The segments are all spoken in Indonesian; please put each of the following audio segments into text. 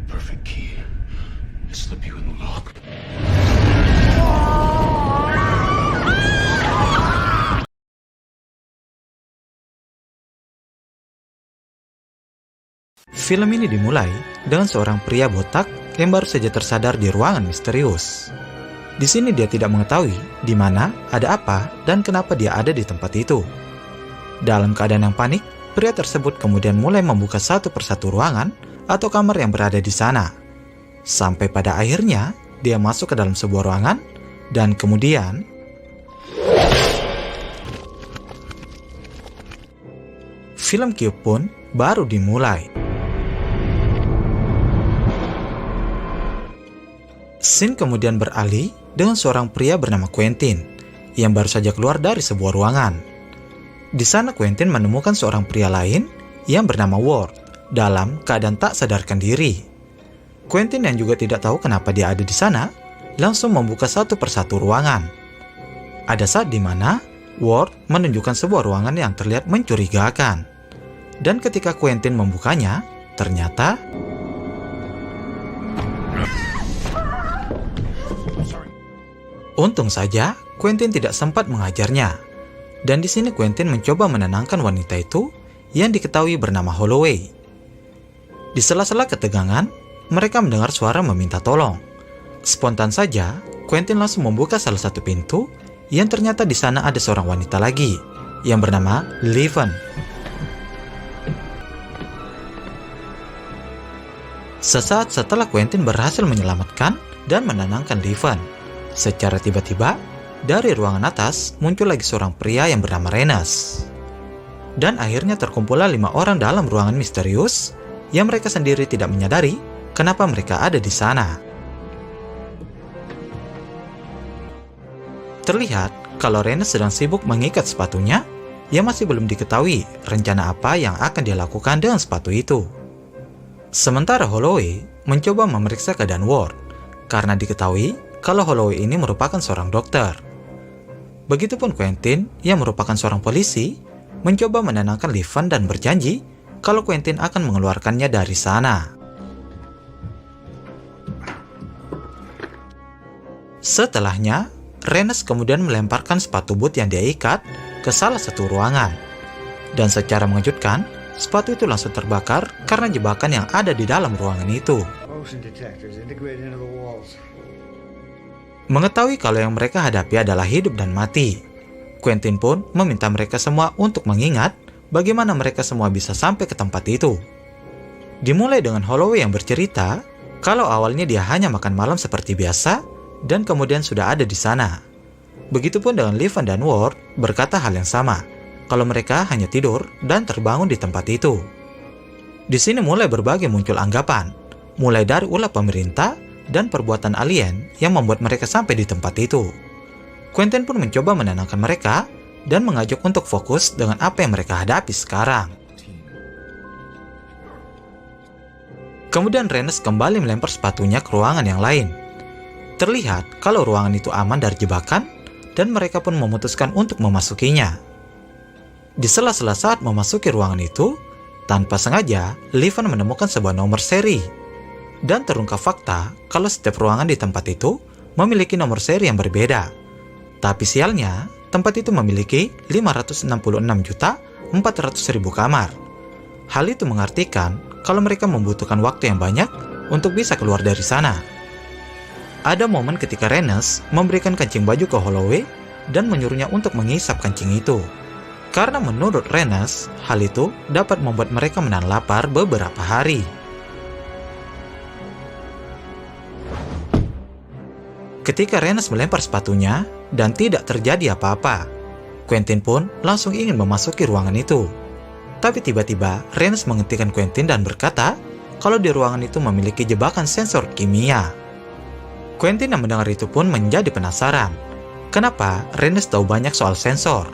perfect key. Slip you in the lock. Film ini dimulai dengan seorang pria botak yang baru saja tersadar di ruangan misterius. Di sini dia tidak mengetahui di mana, ada apa, dan kenapa dia ada di tempat itu. Dalam keadaan yang panik, pria tersebut kemudian mulai membuka satu persatu ruangan atau kamar yang berada di sana. Sampai pada akhirnya, dia masuk ke dalam sebuah ruangan, dan kemudian film Cube pun baru dimulai. Scene kemudian beralih dengan seorang pria bernama Quentin yang baru saja keluar dari sebuah ruangan. Di sana Quentin menemukan seorang pria lain yang bernama Ward dalam keadaan tak sadarkan diri. Quentin yang juga tidak tahu kenapa dia ada di sana, langsung membuka satu persatu ruangan. Ada saat di mana Ward menunjukkan sebuah ruangan yang terlihat mencurigakan. Dan ketika Quentin membukanya, ternyata untung saja Quentin tidak sempat mengajarnya. Dan di sini Quentin mencoba menenangkan wanita itu yang diketahui bernama Holloway. Di sela-sela ketegangan, mereka mendengar suara meminta tolong. Spontan saja, Quentin langsung membuka salah satu pintu yang ternyata di sana ada seorang wanita lagi yang bernama Leven. Sesaat setelah Quentin berhasil menyelamatkan dan menenangkan Leven, secara tiba-tiba, dari ruangan atas muncul lagi seorang pria yang bernama Renus. Dan akhirnya terkumpullah 5 orang dalam ruangan misterius yang mereka sendiri tidak menyadari kenapa mereka ada di sana. Terlihat kalau Renus sedang sibuk mengikat sepatunya yang masih belum diketahui rencana apa yang akan dia lakukan dengan sepatu itu. Sementara Holloway mencoba memeriksa keadaan Ward karena diketahui kalau Holloway ini merupakan seorang dokter. Begitupun Quentin yang merupakan seorang polisi mencoba menenangkan Leven dan berjanji kalau Quentin akan mengeluarkannya dari sana. Setelahnya, Renus kemudian melemparkan sepatu boot yang dia ikat ke salah satu ruangan. Dan secara mengejutkan, sepatu itu langsung terbakar karena jebakan yang ada di dalam ruangan itu. Mengetahui kalau yang mereka hadapi adalah hidup dan mati, Quentin pun meminta mereka semua untuk mengingat bagaimana mereka semua bisa sampai ke tempat itu. Dimulai dengan Holloway yang bercerita kalau awalnya dia hanya makan malam seperti biasa dan kemudian sudah ada di sana. Begitupun dengan Leven dan Ward berkata hal yang sama, kalau mereka hanya tidur dan terbangun di tempat itu. Di sini mulai berbagai muncul anggapan, mulai dari ulah pemerintah dan perbuatan alien yang membuat mereka sampai di tempat itu. Quentin pun mencoba menenangkan mereka dan mengajak untuk fokus dengan apa yang mereka hadapi sekarang. Kemudian Renus kembali melempar sepatunya ke ruangan yang lain. Terlihat kalau ruangan itu aman dari jebakan dan mereka pun memutuskan untuk memasukinya. Di sela-sela saat memasuki ruangan itu, tanpa sengaja, Leven menemukan sebuah nomor seri. Dan terungkap fakta kalau setiap ruangan di tempat itu memiliki nomor seri yang berbeda. Tapi sialnya, tempat itu memiliki 566.400.000 kamar. Hal itu mengartikan kalau mereka membutuhkan waktu yang banyak untuk bisa keluar dari sana. Ada momen ketika Renus memberikan kancing baju ke Holloway dan menyuruhnya untuk menghisap kancing itu. Karena menurut Renus, hal itu dapat membuat mereka menahan lapar beberapa hari. Ketika Renus melempar sepatunya dan tidak terjadi apa-apa, Quentin pun langsung ingin memasuki ruangan itu. Tapi tiba-tiba Renus menghentikan Quentin dan berkata kalau di ruangan itu memiliki jebakan sensor kimia. Quentin yang mendengar itu pun menjadi penasaran, kenapa Renus tahu banyak soal sensor.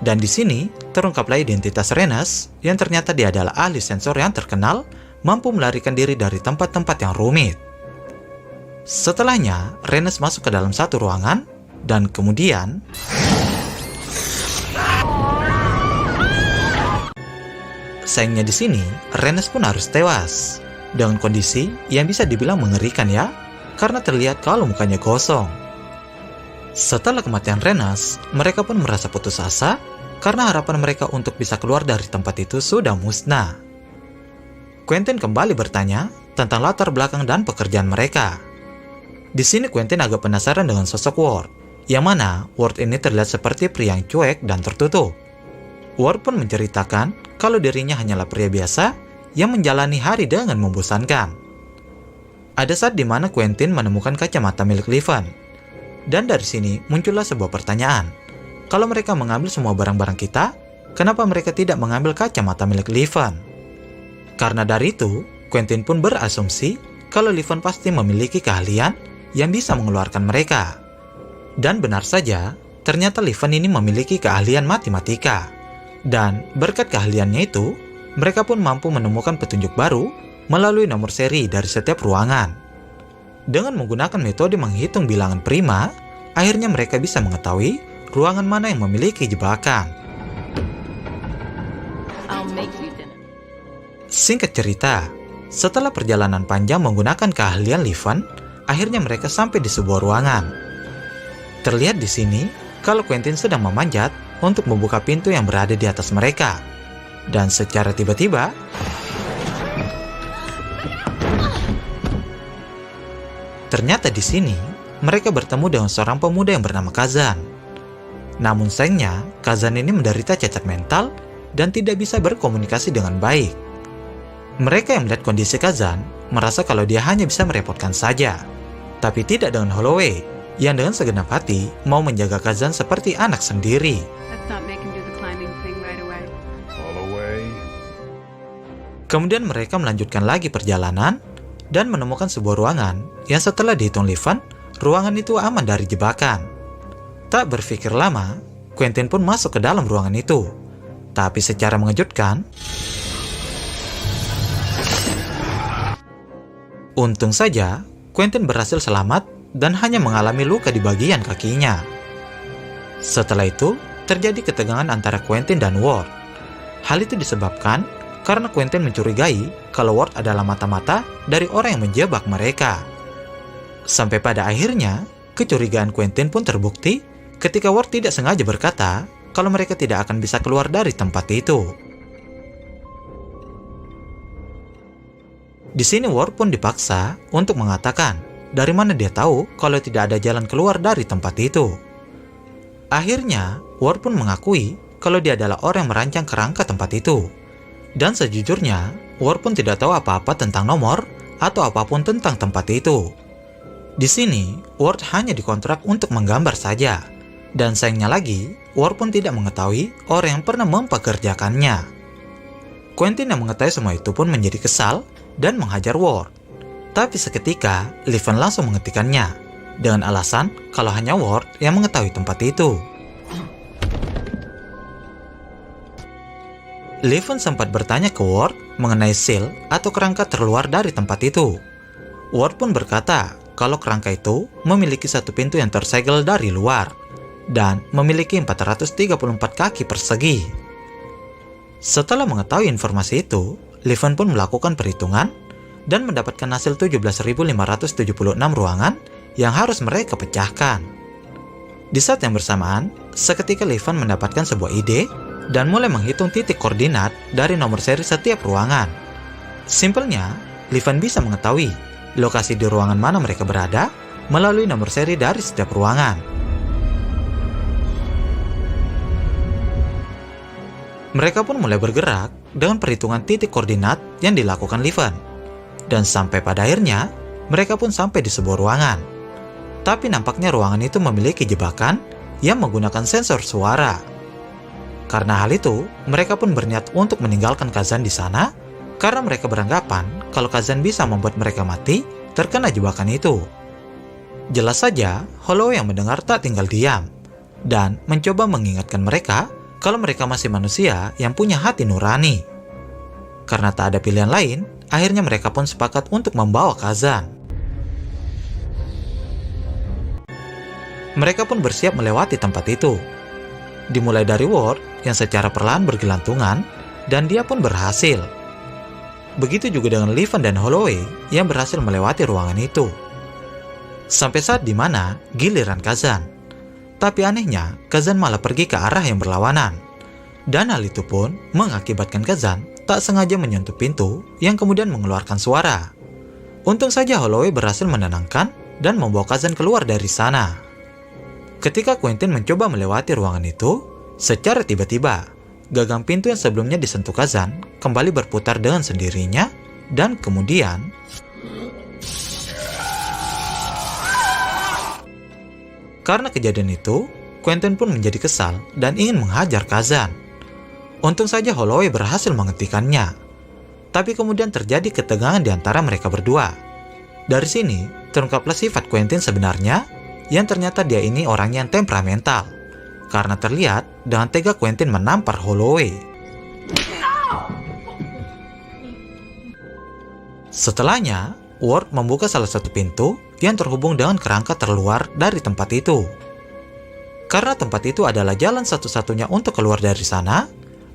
Dan di sini terungkaplah identitas Renus yang ternyata dia adalah ahli sensor yang terkenal, mampu melarikan diri dari tempat-tempat yang rumit. Setelahnya, Renus masuk ke dalam satu ruangan, dan kemudian sayangnya di sini, Renus pun harus tewas. dengan kondisi yang bisa dibilang mengerikan ya, karena terlihat kalau mukanya gosong. Setelah kematian Renas, mereka pun merasa putus asa karena harapan mereka untuk bisa keluar dari tempat itu sudah musnah. Quentin kembali bertanya tentang latar belakang dan pekerjaan mereka. Di sini Quentin agak penasaran dengan sosok Ward, yang mana Ward ini terlihat seperti pria yang cuek dan tertutup. Ward pun menceritakan kalau dirinya hanyalah pria biasa yang menjalani hari dengan membosankan. Ada saat di mana Quentin menemukan kacamata milik Levan. Dan dari sini muncullah sebuah pertanyaan. Kalau mereka mengambil semua barang-barang kita, kenapa mereka tidak mengambil kacamata milik Levan? Karena dari itu, Quentin pun berasumsi kalau Levan pasti memiliki keahlian yang bisa mengeluarkan mereka. Dan benar saja, ternyata Levan ini memiliki keahlian matematika. Dan berkat keahliannya itu, mereka pun mampu menemukan petunjuk baru melalui nomor seri dari setiap ruangan. Dengan menggunakan metode menghitung bilangan prima, akhirnya mereka bisa mengetahui ruangan mana yang memiliki jebakan. Singkat cerita, setelah perjalanan panjang menggunakan keahlian Levan, akhirnya mereka sampai di sebuah ruangan. Terlihat di sini kalau Quentin sedang memanjat untuk membuka pintu yang berada di atas mereka. Dan secara tiba-tiba, ternyata di sini mereka bertemu dengan seorang pemuda yang bernama Kazan. Namun sayangnya, Kazan ini menderita cacat mental dan tidak bisa berkomunikasi dengan baik. Mereka yang melihat kondisi Kazan merasa kalau dia hanya bisa merepotkan saja. Tapi tidak dengan Holloway, yang dengan segenap hati mau menjaga Kazan seperti anak sendiri. Kemudian mereka melanjutkan lagi perjalanan dan menemukan sebuah ruangan yang setelah dihitung Levan, ruangan itu aman dari jebakan. Tak berpikir lama, Quentin pun masuk ke dalam ruangan itu. Tapi secara mengejutkan, untung saja Quentin berhasil selamat dan hanya mengalami luka di bagian kakinya. Setelah itu, terjadi ketegangan antara Quentin dan Ward. Hal itu disebabkan karena Quentin mencurigai kalau Ward adalah mata-mata dari orang yang menjebak mereka. Sampai pada akhirnya, kecurigaan Quentin pun terbukti ketika Ward tidak sengaja berkata kalau mereka tidak akan bisa keluar dari tempat itu. Di sini Ward pun dipaksa untuk mengatakan dari mana dia tahu kalau tidak ada jalan keluar dari tempat itu. Akhirnya, Ward pun mengakui kalau dia adalah orang yang merancang kerangka tempat itu. Dan sejujurnya, Ward pun tidak tahu apa-apa tentang nomor atau apapun tentang tempat itu. Di sini, Ward hanya dikontrak untuk menggambar saja. Dan sayangnya lagi, Ward pun tidak mengetahui orang yang pernah mempekerjakannya. Quentin yang mengetahui semua itu pun menjadi kesal dan menghajar Ward. Tapi seketika, Levan langsung menghentikannya dengan alasan kalau hanya Ward yang mengetahui tempat itu. Levan sempat bertanya ke Ward mengenai seal atau kerangka terluar dari tempat itu. Ward pun berkata kalau kerangka itu memiliki satu pintu yang tersegel dari luar dan memiliki 434 kaki persegi. Setelah mengetahui informasi itu, Levan pun melakukan perhitungan dan mendapatkan hasil 17.576 ruangan yang harus mereka pecahkan. Di saat yang bersamaan, seketika Levan mendapatkan sebuah ide dan mulai menghitung titik koordinat dari nomor seri setiap ruangan. Simpelnya, Levan bisa mengetahui lokasi di ruangan mana mereka berada melalui nomor seri dari setiap ruangan. Mereka pun mulai bergerak dengan perhitungan titik koordinat yang dilakukan Levan. Dan sampai pada akhirnya, mereka pun sampai di sebuah ruangan. Tapi nampaknya ruangan itu memiliki jebakan yang menggunakan sensor suara. Karena hal itu, mereka pun berniat untuk meninggalkan Kazan di sana karena mereka beranggapan kalau Kazan bisa membuat mereka mati terkena jebakan itu. Jelas saja, Holloway yang mendengar tak tinggal diam dan mencoba mengingatkan mereka kalau mereka masih manusia yang punya hati nurani. Karena tak ada pilihan lain, akhirnya mereka pun sepakat untuk membawa Kazan. Mereka pun bersiap melewati tempat itu. Dimulai dari Ward yang secara perlahan bergelantungan dan dia pun berhasil. Begitu juga dengan Livan dan Holloway yang berhasil melewati ruangan itu. Sampai saat dimana giliran Kazan. Tapi anehnya, Kazan malah pergi ke arah yang berlawanan. Dan hal itu pun mengakibatkan Kazan tak sengaja menyentuh pintu yang kemudian mengeluarkan suara. Untung saja Holloway berhasil menenangkan dan membawa Kazan keluar dari sana. Ketika Quentin mencoba melewati ruangan itu, secara tiba-tiba, gagang pintu yang sebelumnya disentuh Kazan kembali berputar dengan sendirinya dan kemudian karena kejadian itu, Quentin pun menjadi kesal dan ingin menghajar Kazan. Untung saja Holloway berhasil menghentikannya. Tapi kemudian terjadi ketegangan di antara mereka berdua. Dari sini, terungkaplah sifat Quentin sebenarnya, yang ternyata dia ini orang yang temperamental. Karena terlihat dengan tega Quentin menampar Holloway. Setelahnya, Ward membuka salah satu pintu yang terhubung dengan kerangka terluar dari tempat itu. Karena tempat itu adalah jalan satu-satunya untuk keluar dari sana,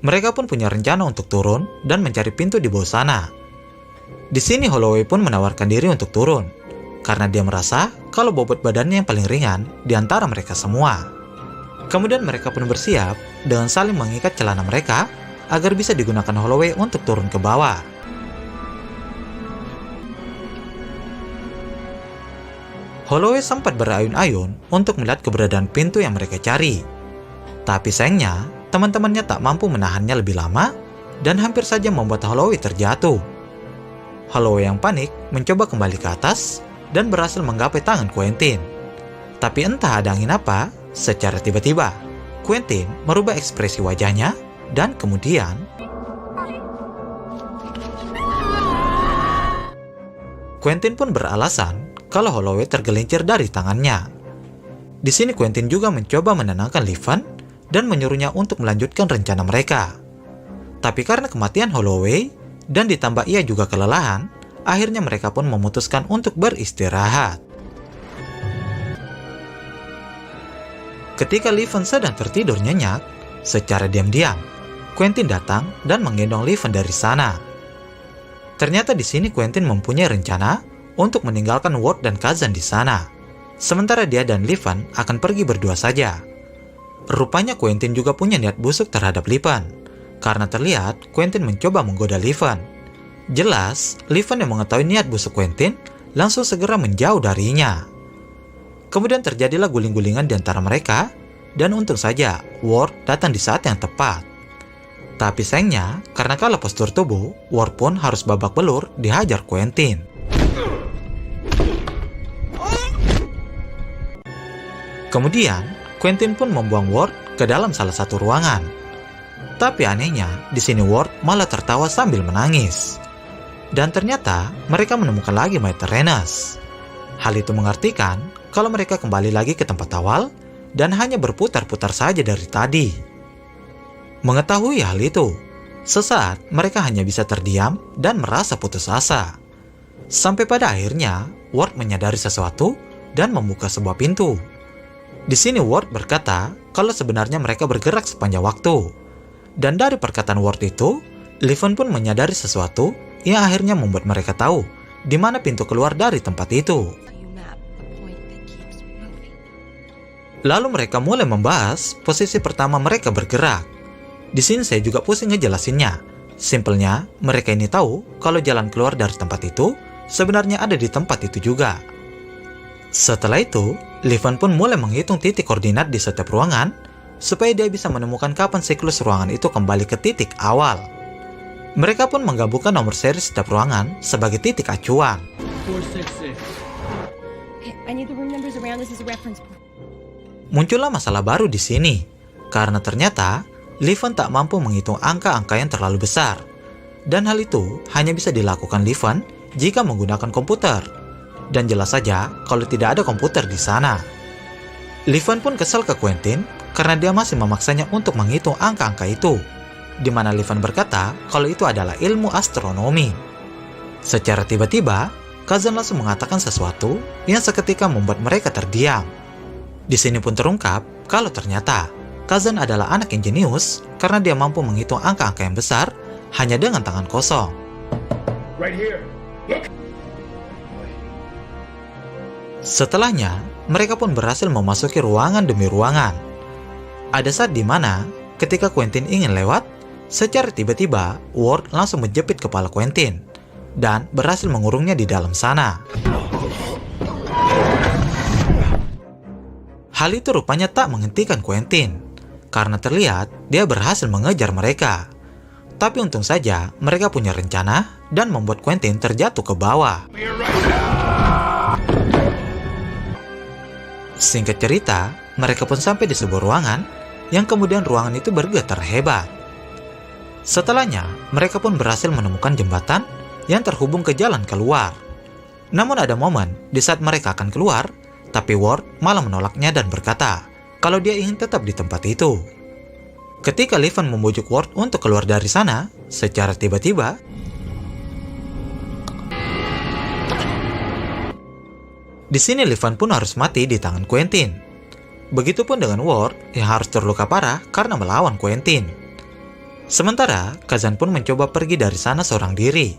mereka pun punya rencana untuk turun dan mencari pintu di bawah sana. Di sini Holloway pun menawarkan diri untuk turun, karena dia merasa kalau bobot badannya yang paling ringan di antara mereka semua. Kemudian mereka pun bersiap dengan saling mengikat celana mereka agar bisa digunakan Holloway untuk turun ke bawah. Holloway sempat berayun-ayun untuk melihat keberadaan pintu yang mereka cari. Tapi sayangnya, teman-temannya tak mampu menahannya lebih lama dan hampir saja membuat Holloway terjatuh. Holloway yang panik mencoba kembali ke atas dan berhasil menggapai tangan Quentin. Tapi entah ada angin apa, secara tiba-tiba Quentin merubah ekspresi wajahnya dan kemudian Quentin pun beralasan kalau Holloway tergelincir dari tangannya. Di sini Quentin juga mencoba menenangkan Livan dan menyuruhnya untuk melanjutkan rencana mereka. Tapi karena kematian Holloway, dan ditambah ia juga kelelahan, akhirnya mereka pun memutuskan untuk beristirahat. Ketika Livan sedang tertidur nyenyak, secara diam-diam, Quentin datang dan menggendong Livan dari sana. Ternyata di sini Quentin mempunyai rencana untuk meninggalkan Ward dan Kazan di sana. Sementara dia dan Livan akan pergi berdua saja. Rupanya Quentin juga punya niat busuk terhadap Livan, karena terlihat Quentin mencoba menggoda Livan. Jelas, Livan yang mengetahui niat busuk Quentin langsung segera menjauh darinya. Kemudian terjadilah guling-gulingan di antara mereka, dan untung saja Ward datang di saat yang tepat. Tapi sayangnya, karena kalah postur tubuh, Ward pun harus babak belur dihajar Quentin. Kemudian, Quentin pun membuang Ward ke dalam salah satu ruangan. Tapi anehnya, di sini Ward malah tertawa sambil menangis. Dan ternyata mereka menemukan lagi mayat Renus. Hal itu mengartikan kalau mereka kembali lagi ke tempat awal dan hanya berputar-putar saja dari tadi. Mengetahui hal itu, sesaat mereka hanya bisa terdiam dan merasa putus asa. Sampai pada akhirnya, Ward menyadari sesuatu dan membuka sebuah pintu. Di sini Ward berkata kalau sebenarnya mereka bergerak sepanjang waktu. Dan dari perkataan Ward itu, Livan pun menyadari sesuatu yang akhirnya membuat mereka tahu di mana pintu keluar dari tempat itu. Lalu mereka mulai membahas posisi pertama mereka bergerak. Di sini saya juga pusing ngejelasinnya. Simpelnya, mereka ini tahu kalau jalan keluar dari tempat itu sebenarnya ada di tempat itu juga. Setelah itu, Livan pun mulai menghitung titik koordinat di setiap ruangan supaya dia bisa menemukan kapan siklus ruangan itu kembali ke titik awal. Mereka pun menggabungkan nomor seri setiap ruangan sebagai titik acuan. 466. I need the room numbers around this as a reference point. Muncullah masalah baru di sini, karena ternyata Livan tak mampu menghitung angka-angka yang terlalu besar. Dan hal itu hanya bisa dilakukan Livan jika menggunakan komputer. Dan jelas saja kalau tidak ada komputer di sana. Livan pun kesal ke Quentin karena dia masih memaksanya untuk menghitung angka-angka itu, di mana Livan berkata kalau itu adalah ilmu astronomi. Secara tiba-tiba, Kazan langsung mengatakan sesuatu yang seketika membuat mereka terdiam. Di sini pun terungkap kalau ternyata Kazan adalah anak yang jenius karena dia mampu menghitung angka-angka yang besar hanya dengan tangan kosong. Right here. Look. Setelahnya, mereka pun berhasil memasuki ruangan demi ruangan. Ada saat di mana, ketika Quentin ingin lewat, secara tiba-tiba Ward langsung menjepit kepala Quentin dan berhasil mengurungnya di dalam sana. Hal itu rupanya tak menghentikan Quentin, karena terlihat dia berhasil mengejar mereka. Tapi untung saja mereka punya rencana dan membuat Quentin terjatuh ke bawah. Singkat cerita, mereka pun sampai di sebuah ruangan yang kemudian ruangan itu bergetar hebat. Setelahnya, mereka pun berhasil menemukan jembatan yang terhubung ke jalan keluar. Namun ada momen di saat mereka akan keluar, tapi Ward malah menolaknya dan berkata kalau dia ingin tetap di tempat itu. Ketika Levan membujuk Ward untuk keluar dari sana, secara tiba-tiba di sini Levan pun harus mati di tangan Quentin. Begitupun dengan Ward yang harus terluka parah karena melawan Quentin. Sementara Kazan pun mencoba pergi dari sana seorang diri.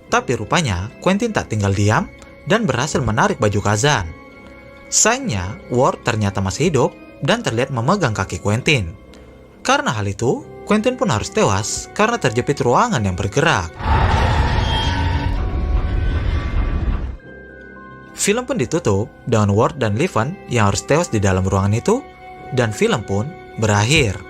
Tapi rupanya Quentin tak tinggal diam dan berhasil menarik baju Kazan. Sayangnya Ward ternyata masih hidup dan terlihat memegang kaki Quentin. Karena hal itu, Quentin pun harus tewas karena terjepit ruangan yang bergerak. Film pun ditutup dengan Ward dan Levan yang harus tewas di dalam ruangan itu, dan film pun berakhir.